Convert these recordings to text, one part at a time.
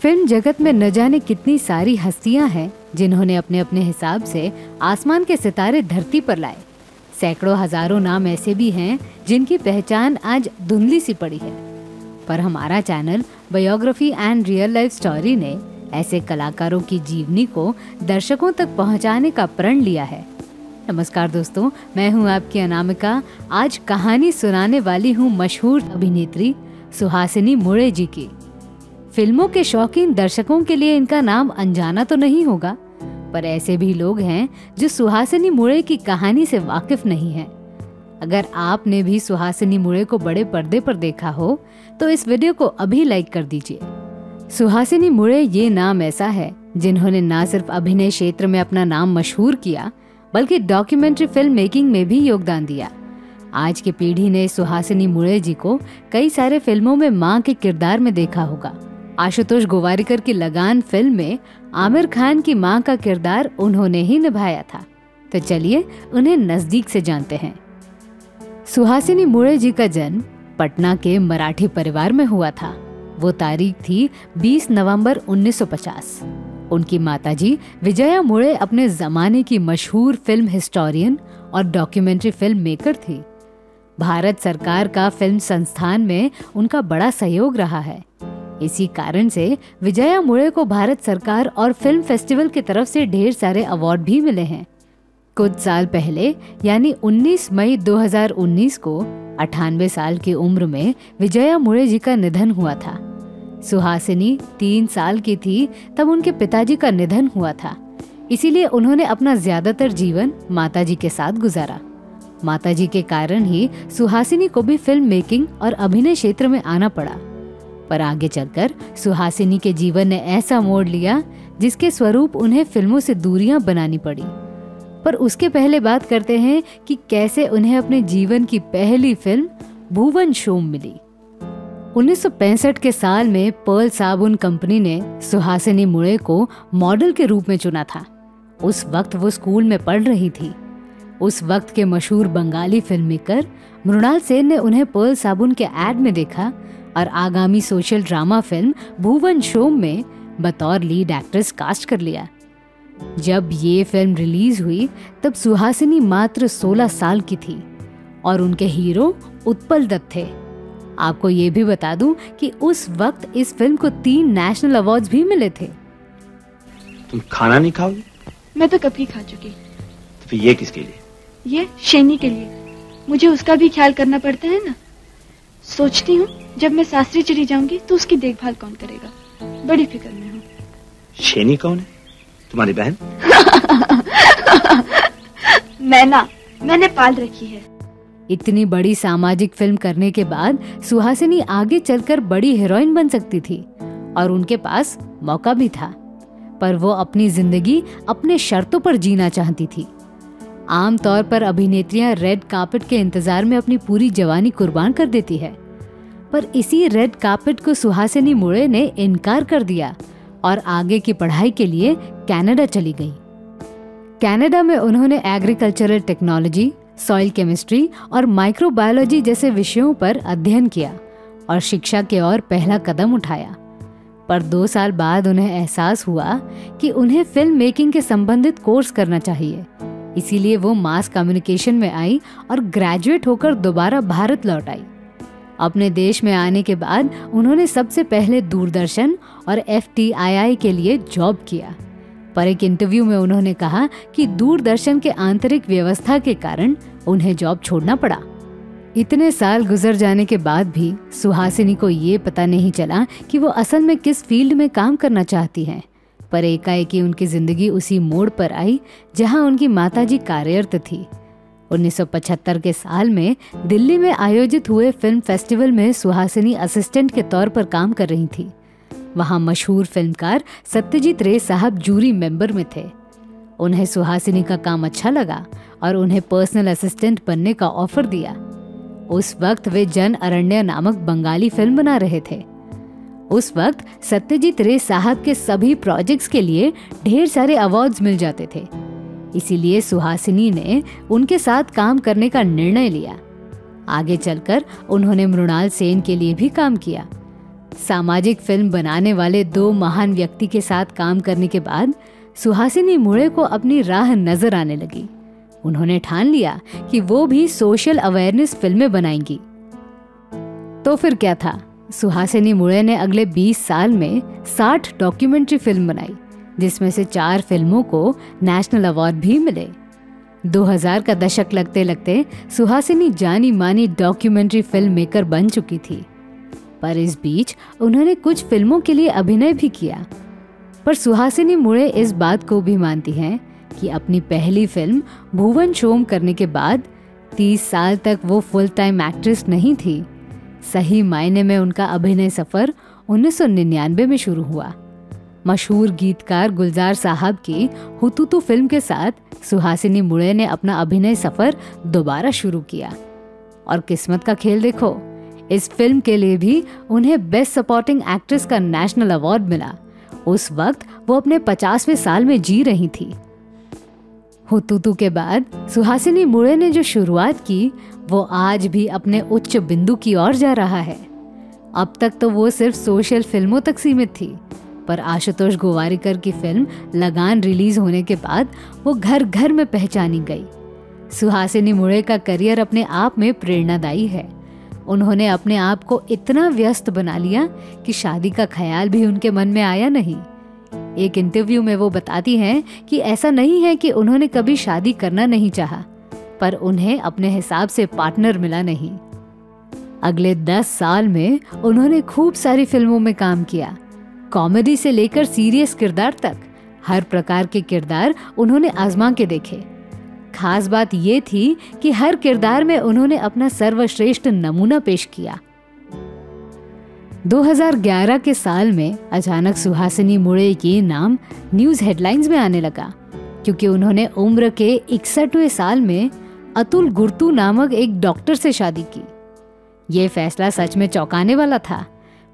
Film जगत में न जाने कितनी सारी हस्तियां हैं जिन्होंने अपने अपने हिसाब से आसमान के सितारे धरती पर लाए। सैकड़ों हजारों नाम ऐसे भी हैं जिनकी पहचान आज धुंधली सी पड़ी है। पर हमारा channel biography and real life story ने ऐसे कलाकारों की जीवनी को दर्शकों तक पहुंचाने का प्रण लिया है। नमस्कार दोस्तों, मैं हूं आपकी अनामिका। आज कहानी सुनाने वाली हूं मशहूर अभिनेत्री सुहासिनी मुळे जी की। फिल्मों के शौकीन दर्शकों के लिए इनका नाम अनजाना तो नहीं होगा, पर ऐसे भी लोग हैं जो सुहासिनी मुळे की कहानी से वाकिफ नहीं हैं। अगर आपने भी सुहासिनी मुळे को बड़े पर्दे पर देखा हो तो इस वीडियो को अभी लाइक कर दीजिए। सुहासिनी मुळे ये नाम ऐसा है जिन्होंने न सिर्फ अभिनय क्षेत्र में अपना नाम मशहूर किया बल्कि डॉक्यूमेंट्री फिल्म मेकिंग में भी योगदान दिया। आज की पीढ़ी ने सुहासिनी मुळे जी को कई सारे फिल्मों में मां के किरदार में देखा होगा। आशुतोष गोवारिकर की लगान फिल्म में आमिर खान की मां का किरदार उन्होंने ही निभाया था। तो चलिए उन्हें नजदीक से जानते हैं। सुहासिनी मुळे जी का जन्म पटना के मराठी परिवार में हुआ था। वो तारीख थी 20 नवंबर 1950। उनकी माताजी विजया मुळे अपने जमाने की मशहूर फिल्म हिस्टोरियन और डॉक्यूमेंट्री फिल्म मेकर थी। भारत सरकार का फिल्म संस्थान में उनका बड़ा सहयोग रहा है। इसी कारण से विजया मुळे को भारत सरकार और फिल्म फेस्टिवल की तरफ से ढेर सारे अवार्ड भी मिले हैं। कुछ साल पहले यानी 19 मई 2019 को 98 साल की उम्र में विजया मुळे जी का निधन हुआ था। सुहासिनी 3 साल की थी तब उनके पिताजी का निधन हुआ था। इसीलिए उन्होंने अपना ज्यादातर जीवन माताजी के साथ गुजारा। माताजी के कारण ही सुहासिनी को भी फिल्म मेकिंग और अभिनय क्षेत्र में आना पड़ा। पर आगे चलकर सुहासिनी के जीवन ने ऐसा मोड़ लिया जिसके स्वरूप उन्हें फिल्मों से दूरियां बनानी पड़ी। पर उसके पहले बात करते हैं कि कैसे उन्हें अपने जीवन की पहली फिल्म भुवन शोम मिली। 1965 के साल में पर्ल साबुन कंपनी ने सुहासिनी मुळे को मॉडल के रूप में चुना था। उस वक्त वो स्कूल में पढ़ रही थी। उस वक्त के मशहूर बंगाली फिल्म मेकर मृणाल सेन ने उन्हें पर्ल साबुन के एड में देखा और आगामी सोशल ड्रामा फिल्म भुवन शोम में बतौर लीड एक्ट्रेस कास्ट कर लिया। जब ये फिल्म रिलीज हुई तब सुहासिनी मात्र 16 साल की थी और उनके हीरो उत्पल दत्त थे। आपको ये भी बता दूं कि उस वक्त इस फिल्म को 3 नेशनल अवार्ड्स भी मिले थे। तुम खाना नहीं खाओगी? मैं तो कब की खा चुकी। तो फिर ये किसके लिए? ये शैनी के लिए। मुझे उसका भी ख्याल करना पड़ता है ना। सोचती हूँ जब मैं सासरी चली जाऊंगी तो उसकी देखभाल कौन करेगा। बड़ी फिक्र में हूँ। शैनी कौन है? तुम्हारी बहन? मैंने पाल रखी है। इतनी बड़ी सामाजिक फिल्म करने के बाद सुहासिनी आगे चलकर बड़ी हीरोइन बन सकती थी और उनके पास मौका भी था। पर वो अपनी जिंदगी अपने शर्तों पर जीना चाहती थी। आमतौर पर अभिनेत्रियां रेड कार्पेट के इंतजार में अपनी पूरी जवानी कुर्बान कर देती है, पर इसी रेड कार्पेट को सुहासिनी मुळे ने इनकार कर दिया और आगे की पढ़ाई के लिए कनाडा चली गई। कनाडा में उन्होंने एग्रीकल्चरल टेक्नोलॉजी, सॉइल केमिस्ट्री और माइक्रोबायोलॉजी जैसे विषयों पर अध्ययन किया और शिक्षा की ओर पहला कदम उठाया। पर 2 साल बाद उन्हें एहसास हुआ कि उन्हें फिल्म मेकिंग के संबंधित कोर्स करना चाहिए। इसीलिए वो मास कम्युनिकेशन में आई और ग्रेजुएट होकर दोबारा भारत लौट आई। अपने देश में आने के बाद उन्होंने सबसे पहले दूरदर्शन और FTII के लिए जॉब किया। पर एक इंटरव्यू में उन्होंने कहा कि दूरदर्शन के आंतरिक व्यवस्था के कारण उन्हें जॉब छोड़ना पड़ा। इतने साल गुजर जाने के बाद भी सुहासिनी को ये पता नहीं चला कि वो असल में किस फील्ड में काम करना चाहती हैं। पर एकाएकी उनकी जिंदगी उसी मोड़ पर आई जहां उनकी माताजी कार्यरत थी। 1975 के साल में दिल्ली में आयोजित हुए फिल्म फेस्टिवल में सुहासिनी असिस्टेंट के तौर पर काम कर रही थी। वहां मशहूर फिल्मकार सत्यजीत रे साहब जूरी मेंबर में थे। उन्हें सुहासिनी का काम अच्छा लगा और उन्हें पर्सनल असिस्टेंट बनने का ऑफर दिया। उस वक्त वे जन अरण्य नामक बंगाली फिल्म बना रहे थे। उस वक्त सत्यजीत रे साहब के सभी प्रोजेक्ट्स के लिए ढेर सारे अवार्ड्स मिल जाते थे। इसीलिए सुहासिनी ने उनके साथ काम करने का निर्णय लिया। आगे चलकर उन्होंने मृणाल सेन के लिए भी काम किया। सामाजिक फिल्म बनाने वाले दो महान व्यक्ति के साथ काम करने के बाद सुहासिनी मुळे को अपनी राह नजर आने लगी। उन्होंने ठान लिया कि वो भी सोशल अवेयरनेस फिल्में बनाएंगी। तो फिर क्या था, सुहासिनी मुळे ने अगले 20 साल में 60 डॉक्यूमेंट्री फिल्म बनाई, जिसमें से 4 फिल्मों को नेशनल अवार्ड भी मिले। 2000 का दशक लगते लगते सुहासिनी जानी मानी डॉक्यूमेंट्री फिल्म मेकर बन चुकी थी। पर इस बीच उन्होंने कुछ फिल्मों के लिए अभिनय भी किया। पर सुहासिनी मुळे इस बात को भी मानती हैं कि अपनी पहली फिल्म भुवन शोम करने के बाद 30 साल तक वो फुल टाइम एक्ट्रेस नहीं थी। सही मायने में उनका अभिनय सफर 1999 में शुरू हुआ। मशहूर गीतकार गुलजार साहब की हुतुतु फिल्म के साथ सुहासिनी मुळे ने अपना अभिनय सफर दोबारा शुरू किया। और किस्मत का खेल देखो, इस फिल्म के लिए भी उन्हें बेस्ट सपोर्टिंग एक्ट्रेस का नेशनल अवार्ड मिला। उस वक्त वो अपने 50वें साल में जी रही थी। हुतुतु के बाद सुहासिनी मुळे ने जो शुरुआत की वो आज भी अपने उच्च बिंदु की ओर जा रहा है। अब तक तो वो सिर्फ सोशल फिल्मों तक सीमित थी, पर आशुतोष गोवारिकर की फिल्म लगान रिलीज होने के बाद वो घर घर में पहचानी गई। सुहासिनी मुळे का करियर अपने आप में प्रेरणादायी है। उन्होंने अपने आप को इतना व्यस्त बना लिया कि शादी का ख्याल भी उनके मन में आया नहीं। एक इंटरव्यू में वो बताती हैं कि ऐसा नहीं है कि उन्होंने कभी शादी करना नहीं चाहा, पर उन्हें अपने हिसाब से पार्टनर मिला नहीं। अगले 10 साल में उन्होंने खूब सारी फिल्मों में काम किया। कॉमेडी से लेकर सीरियस किरदार तक हर प्रकार के किरदार उन्होंने आजमा के देखे। खास बात ये थी कि हर किरदार में उन्होंने अपना सर्वश्रेष्ठ नमूना पेश किया। 2011 के साल में अचानक सुहासिनी मुळे ये नाम न्यूज हेडलाइंस में आने लगा, क्योंकि उन्होंने उम्र के 61वें साल में अतुल गुर्तू नामक एक डॉक्टर से शादी की। ये फैसला सच में चौंकाने वाला था,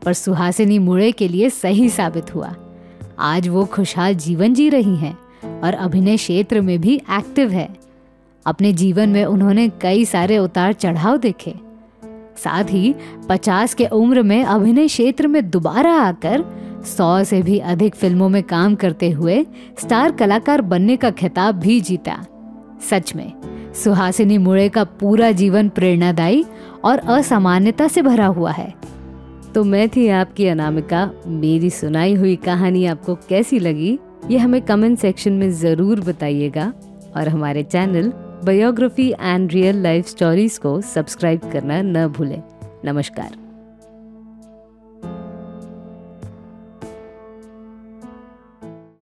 पर सुहासिनी मुळे के लिए सही साबित हुआ। आज वो खुशहाल जीवन जी रही हैं और अभिनय क्षेत्र में भी एक्टिव है। अपने जीवन में उन्होंने कई सारे उतार चढ़ाव देखे। साथ ही 50 के उम्र में अभिनय क्षेत्र में दोबारा आकर 100 से भी अधिक फिल्मों में काम करते हुए स्टार कलाकार बनने का खिताब भी जीता। सच में सुहासिनी मुळे का पूरा जीवन प्रेरणादायी और असामान्यता से भरा हुआ है। तो मैं थी आपकी अनामिका। मेरी सुनाई हुई कहानी आपको कैसी लगी ये हमें कमेंट सेक्शन में ज़रूर बताइएगा, और हमारे channel biography and real life stories को सब्सक्राइब करना न भूलें। नमस्कार।